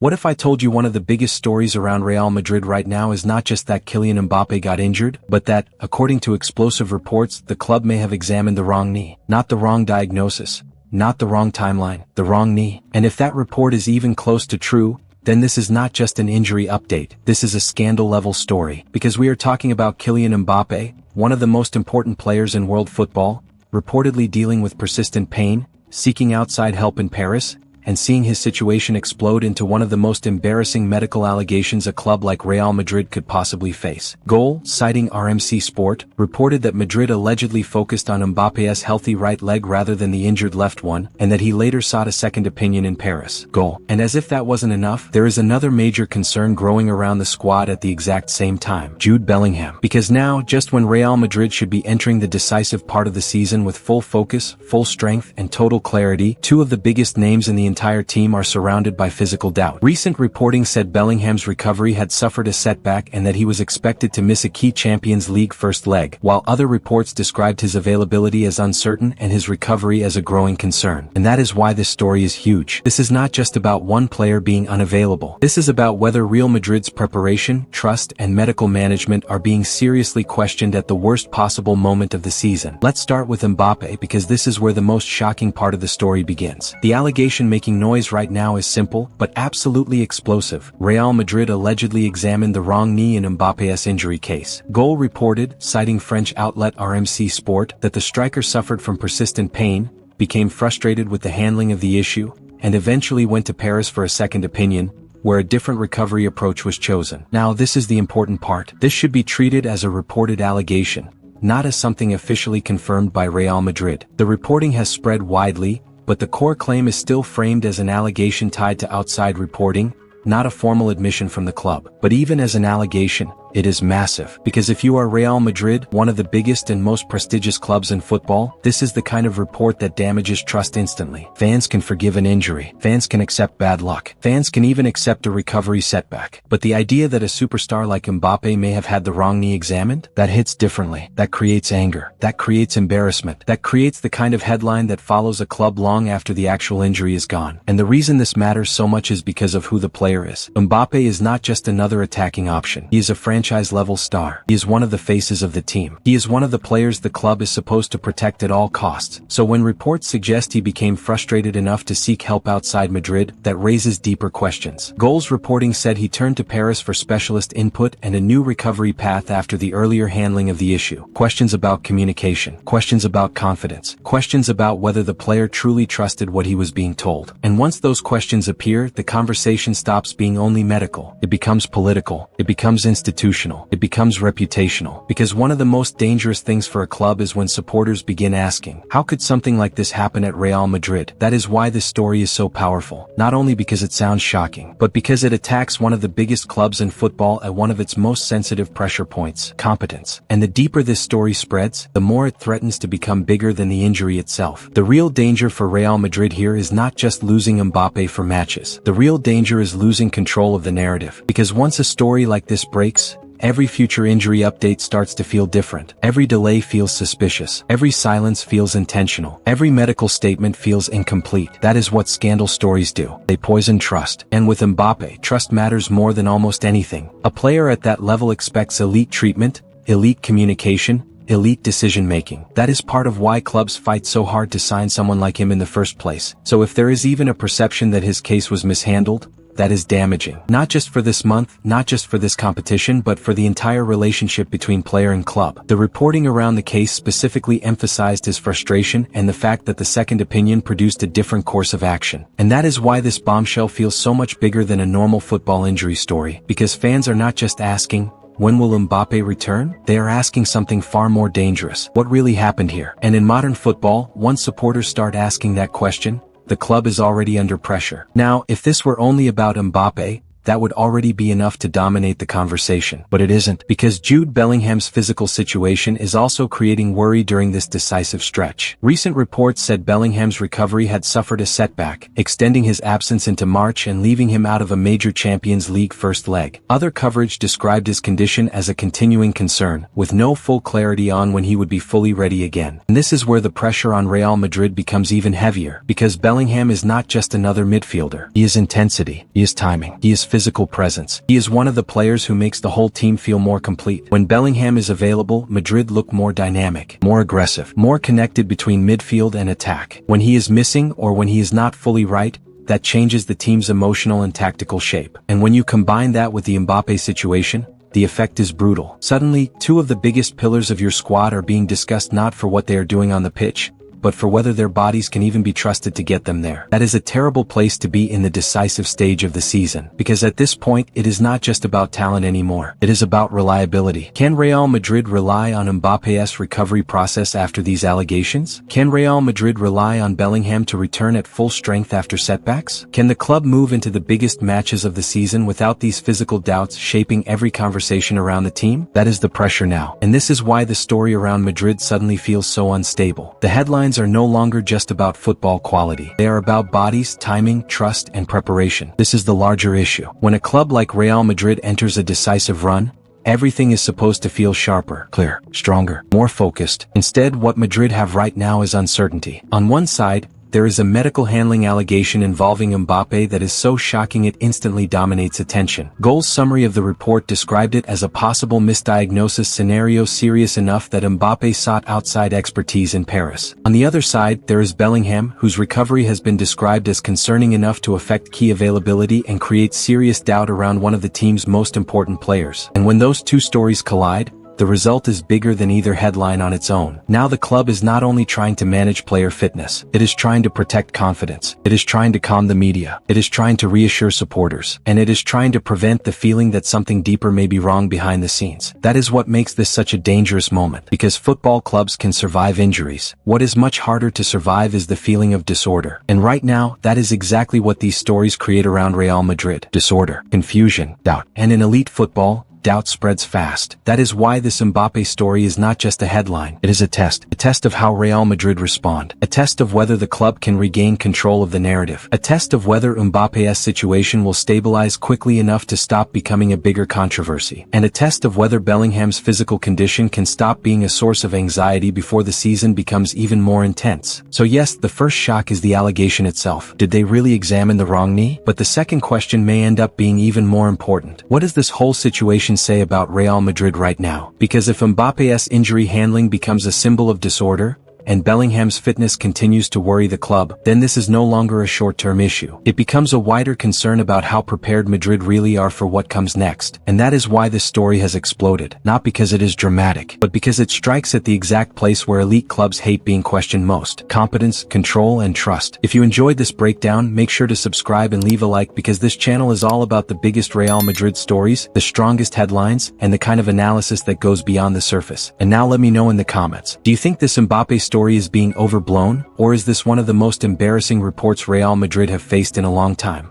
What if I told you one of the biggest stories around Real Madrid right now is not just that Kylian Mbappe got injured, but that, according to explosive reports, the club may have examined the wrong knee. Not the wrong diagnosis, not the wrong timeline, the wrong knee. And if that report is even close to true, then this is not just an injury update, this is a scandal-level story. Because we are talking about Kylian Mbappe, one of the most important players in world football, reportedly dealing with persistent pain, seeking outside help in Paris, and seeing his situation explode into one of the most embarrassing medical allegations a club like Real Madrid could possibly face. Goal, citing RMC Sport, reported that Madrid allegedly focused on Mbappe's healthy right leg rather than the injured left one, and that he later sought a second opinion in Paris. Goal. And as if that wasn't enough, there is another major concern growing around the squad at the exact same time: Jude Bellingham. Because now, just when Real Madrid should be entering the decisive part of the season with full focus, full strength, and total clarity, two of the biggest names in the entire team are surrounded by physical doubt. Recent reporting said Bellingham's recovery had suffered a setback and that he was expected to miss a key Champions League first leg, while other reports described his availability as uncertain and his recovery as a growing concern. And that is why this story is huge. This is not just about one player being unavailable. This is about whether Real Madrid's preparation, trust, and medical management are being seriously questioned at the worst possible moment of the season. Let's start with Mbappe, because this is where the most shocking part of the story begins. The allegation making noise right now is simple, but absolutely explosive. Real Madrid allegedly examined the wrong knee in Mbappe's injury case. Goal reported, citing French outlet RMC Sport, that the striker suffered from persistent pain, became frustrated with the handling of the issue, and eventually went to Paris for a second opinion, where a different recovery approach was chosen. Now, this is the important part. This should be treated as a reported allegation, not as something officially confirmed by Real Madrid. The reporting has spread widely, but the core claim is still framed as an allegation tied to outside reporting, not a formal admission from the club. But even as an allegation, it is massive. Because if you are Real Madrid, one of the biggest and most prestigious clubs in football, this is the kind of report that damages trust instantly. Fans can forgive an injury. Fans can accept bad luck. Fans can even accept a recovery setback. But the idea that a superstar like Mbappe may have had the wrong knee examined, that hits differently. That creates anger. That creates embarrassment. That creates the kind of headline that follows a club long after the actual injury is gone. And the reason this matters so much is because of who the player is. Mbappe is not just another attacking option. He is a franchise-level star. He is one of the faces of the team. He is one of the players the club is supposed to protect at all costs. So when reports suggest he became frustrated enough to seek help outside Madrid, that raises deeper questions. Goals reporting said he turned to Paris for specialist input and a new recovery path after the earlier handling of the issue. Questions about communication. Questions about confidence. Questions about whether the player truly trusted what he was being told. And once those questions appear, the conversation stops being only medical. It becomes political. It becomes institutional. It becomes reputational. Because one of the most dangerous things for a club is when supporters begin asking, how could something like this happen at Real Madrid? That is why this story is so powerful. Not only because it sounds shocking, but because it attacks one of the biggest clubs in football at one of its most sensitive pressure points: competence. And the deeper this story spreads, the more it threatens to become bigger than the injury itself. The real danger for Real Madrid here is not just losing Mbappe for matches. The real danger is losing control of the narrative. Because once a story like this breaks, every future injury update starts to feel different. Every delay feels suspicious. Every silence feels intentional. Every medical statement feels incomplete. That is what scandal stories do. They poison trust. And with Mbappe, trust matters more than almost anything. A player at that level expects elite treatment, elite communication, elite decision-making. That is part of why clubs fight so hard to sign someone like him in the first place. So if there is even a perception that his case was mishandled, that is damaging. Not just for this month, not just for this competition, but for the entire relationship between player and club. The reporting around the case specifically emphasized his frustration and the fact that the second opinion produced a different course of action. And that is why this bombshell feels so much bigger than a normal football injury story. Because fans are not just asking, when will Mbappe return? They are asking something far more dangerous. What really happened here? And in modern football, once supporters start asking that question, the club is already under pressure. Now, if this were only about Mbappe, that would already be enough to dominate the conversation. But it isn't, because Jude Bellingham's physical situation is also creating worry during this decisive stretch. Recent reports said Bellingham's recovery had suffered a setback, extending his absence into March and leaving him out of a major Champions League first leg. Other coverage described his condition as a continuing concern, with no full clarity on when he would be fully ready again. And this is where the pressure on Real Madrid becomes even heavier, because Bellingham is not just another midfielder. He is intensity, he is timing, he is physical presence. He is one of the players who makes the whole team feel more complete. When Bellingham is available, Madrid look more dynamic, more aggressive, more connected between midfield and attack. When he is missing or when he is not fully right, that changes the team's emotional and tactical shape. And when you combine that with the Mbappe situation, the effect is brutal. Suddenly, two of the biggest pillars of your squad are being discussed not for what they are doing on the pitch, but for whether their bodies can even be trusted to get them there. That is a terrible place to be in the decisive stage of the season, because at this point it is not just about talent anymore. It is about reliability. Can Real Madrid rely on Mbappe's recovery process after these allegations? Can Real Madrid rely on Bellingham to return at full strength after setbacks? Can the club move into the biggest matches of the season without these physical doubts shaping every conversation around the team? That is the pressure now. And this is why the story around Madrid suddenly feels so unstable. The headlines are no longer just about football quality. They are about bodies, timing, trust, and preparation. This is the larger issue. When a club like Real Madrid enters a decisive run, everything is supposed to feel sharper, clearer, stronger, more focused. Instead, what Madrid have right now is uncertainty. On one side, there is a medical handling allegation involving Mbappe that is so shocking it instantly dominates attention. Goal's summary of the report described it as a possible misdiagnosis scenario serious enough that Mbappe sought outside expertise in Paris. On the other side, there is Bellingham, whose recovery has been described as concerning enough to affect key availability and create serious doubt around one of the team's most important players. And when those two stories collide, the result is bigger than either headline on its own. Now the club is not only trying to manage player fitness, it is trying to protect confidence, it is trying to calm the media, it is trying to reassure supporters, and it is trying to prevent the feeling that something deeper may be wrong behind the scenes. That is what makes this such a dangerous moment, because football clubs can survive injuries. What is much harder to survive is the feeling of disorder. And right now, that is exactly what these stories create around Real Madrid. Disorder, confusion, doubt. And in elite football, doubt spreads fast. That is why this Mbappe story is not just a headline. It is a test of how Real Madrid respond, a test of whether the club can regain control of the narrative, a test of whether Mbappe's situation will stabilize quickly enough to stop becoming a bigger controversy, and a test of whether Bellingham's physical condition can stop being a source of anxiety before the season becomes even more intense. So yes, the first shock is the allegation itself. Did they really examine the wrong knee? But the second question may end up being even more important. What does this whole situation say about Real Madrid right now? Because if Mbappe's injury handling becomes a symbol of disorder, and Bellingham's fitness continues to worry the club, then this is no longer a short-term issue. It becomes a wider concern about how prepared Madrid really are for what comes next. And that is why this story has exploded. Not because it is dramatic, but because it strikes at the exact place where elite clubs hate being questioned most: competence, control, and trust. If you enjoyed this breakdown, make sure to subscribe and leave a like, because this channel is all about the biggest Real Madrid stories, the strongest headlines, and the kind of analysis that goes beyond the surface. And now let me know in the comments. Do you think this Mbappe story is being overblown, or is this one of the most embarrassing reports Real Madrid have faced in a long time?